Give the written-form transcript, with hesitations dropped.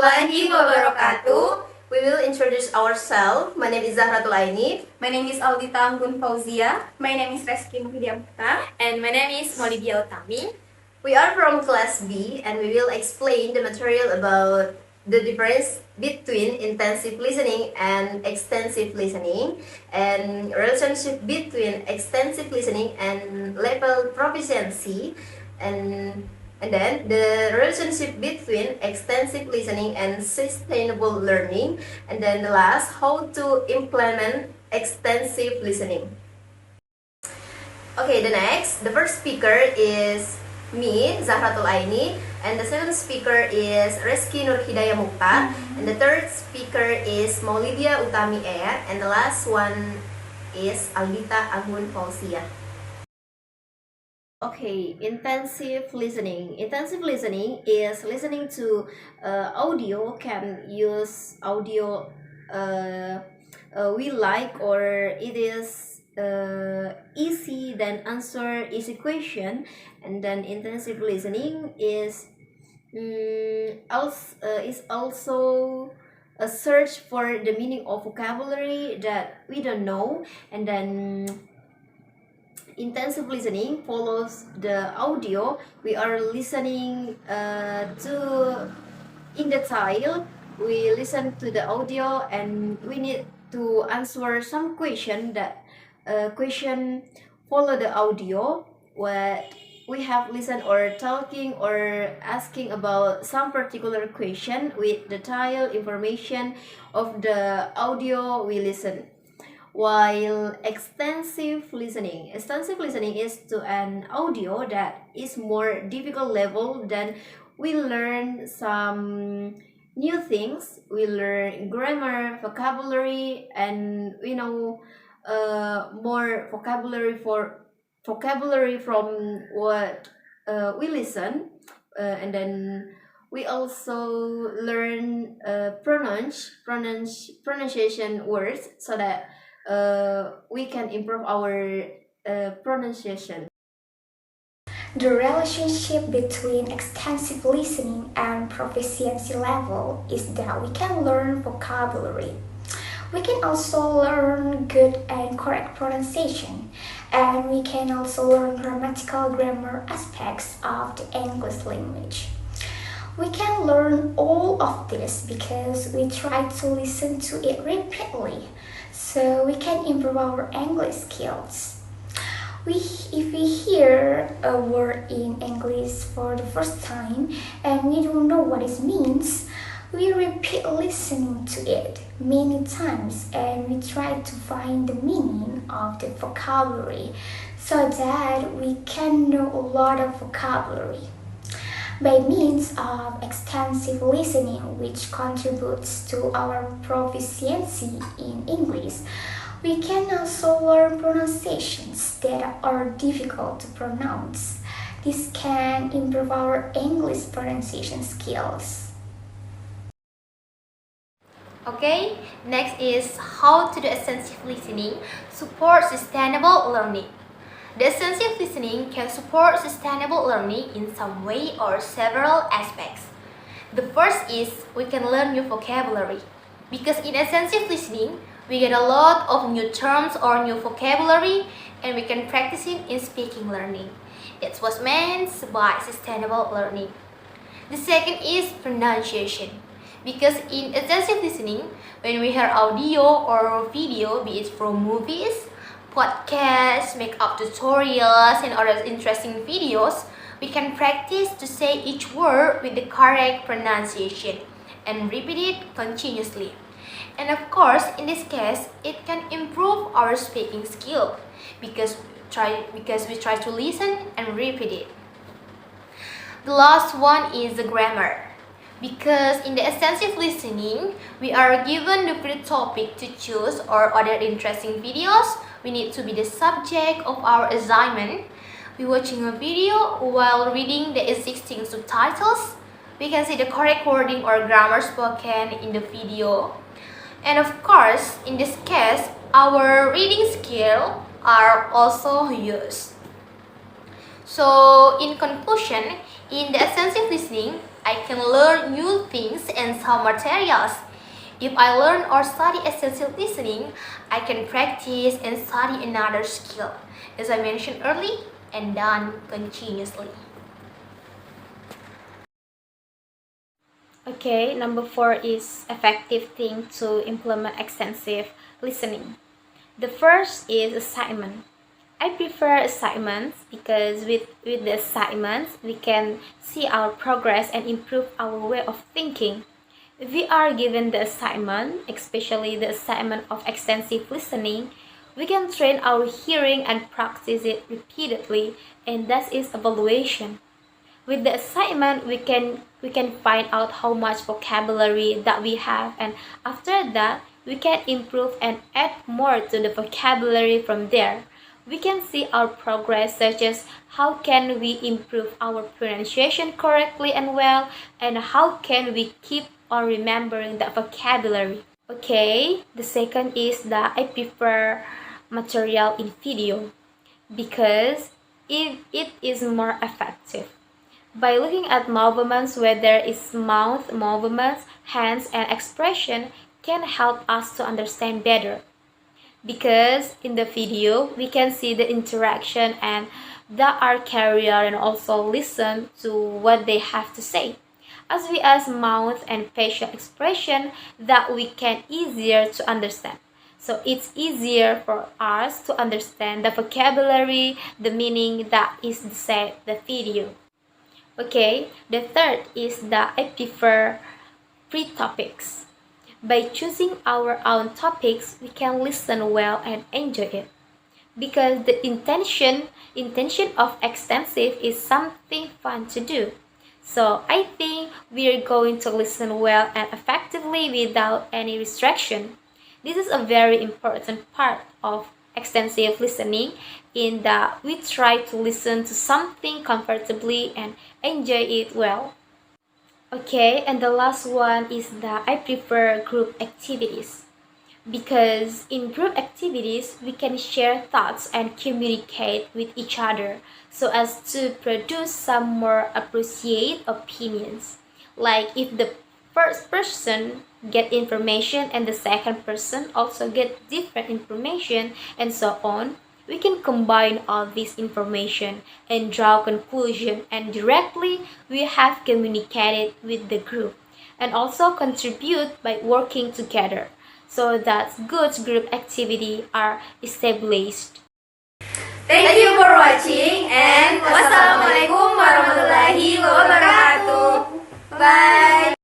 warahmatullahi wabarakatuh. We will introduce ourselves. My name is Zahratul Aeni. My name is Aldita Anggun Fauzia. My name is Rezki, Nurhidayah, Muchtar. And my name is Maulidya Utami. We are from class B and we will explain the material about the difference between intensive listening and extensive listening, and relationship between extensive listening and level proficiency, and then the relationship between extensive listening and sustainable learning, and then the last, how to implement extensive listening. Okay, the first speaker is me, Zahratul Aeni, and the second speaker is Rezki Nurhidayah Muchtar, and the third speaker is Maulidya Utami, and the last one is Aldita Anggun Fauzia. Okay, intensive listening. Intensive listening is listening to audio. Can use audio we like, or it is easy, then answer easy question. And then intensive listening is also a search for the meaning of vocabulary that we don't know. And then intensive listening follows the audio. We are listening to in detail. We listen to the audio and we need to answer some question that question follow the audio. What we have listened or talking or asking about some particular question with detailed information of the audio we listen. While extensive listening is to an audio that is more difficult level. Then we learn some new things. We learn grammar, vocabulary, and we know more vocabulary from what we listen, and then we also learn pronunciation words so that we can improve our pronunciation. The relationship between extensive listening and proficiency level is that we can learn vocabulary. We can also learn good and correct pronunciation, and we can also learn grammar aspects of the English language. We can learn all of this because we try to listen to it repeatedly, so we can improve our English skills. If we hear a word in English for the first time and we don't know what it means, we repeat listening to it many times and we try to find the meaning of the vocabulary so that we can know a lot of vocabulary. By means of extensive listening, which contributes to our proficiency in English, we can also learn pronunciations that are difficult to pronounce. This can improve our English pronunciation skills. Okay, next is how to do extensive listening support sustainable learning. The extensive listening can support sustainable learning in some way or several aspects. The first is we can learn new vocabulary, because in extensive listening we get a lot of new terms or new vocabulary and we can practice it in speaking learning. It's what's meant by sustainable learning. The second is pronunciation, because in extensive listening, when we hear audio or video, be it from movies, podcasts, makeup tutorials, and other interesting videos, we can practice to say each word with the correct pronunciation and repeat it continuously. And of course, in this case, it can improve our speaking skill because we try to listen and repeat it. The last one is the grammar, because in the extensive listening, we are given the free topic to choose or other interesting videos. We need to be the subject of our assignment. We're watching a video while reading the existing subtitles. We can see the correct wording or grammar spoken in the video. And of course, in this case, our reading skills are also used. So, in conclusion, in the extensive listening, I can learn new things and some materials. If I learn or study extensive listening, I can practice and study another skill, as I mentioned earlier, and done continuously. Okay, number 4 is effective thing to implement extensive listening. The first is assignment. I prefer assignments because with the assignments we can see our progress and improve our way of thinking. If we are given the assignment, especially the assignment of extensive listening, we can train our hearing and practice it repeatedly, and that is evaluation. With the assignment we can find out how much vocabulary that we have, and after that we can improve and add more to the vocabulary. From there we can see our progress, such as how can we improve our pronunciation correctly and well, and how can we keep on remembering the vocabulary. Okay, the second is that I prefer material in video because it is more effective. By looking at movements, whether it's mouth movements, hands, and expression, can help us to understand better. Because in the video, we can see the interaction and that our carrier and also listen to what they have to say. As we as mouth and facial expression that we can easier to understand. So it's easier for us to understand the vocabulary, the meaning that is said the video. Okay, the third is that I prefer free topics. By choosing our own topics, we can listen well and enjoy it. Because the intention of extensive is something fun to do. So I think we are going to listen well and effectively without any restriction. This is a very important part of extensive listening, in that we try to listen to something comfortably and enjoy it well. Okay, and the last one is that I prefer group activities. Because in group activities, we can share thoughts and communicate with each other so as to produce some more appreciate opinions. Like if the first person get information and the second person also get different information and so on, we can combine all this information and draw conclusion, and directly we have communicated with the group and also contribute by working together, so that good group activity are established. Thank you for watching, and wassalamualaikum warahmatullahi wabarakatuh. Bye.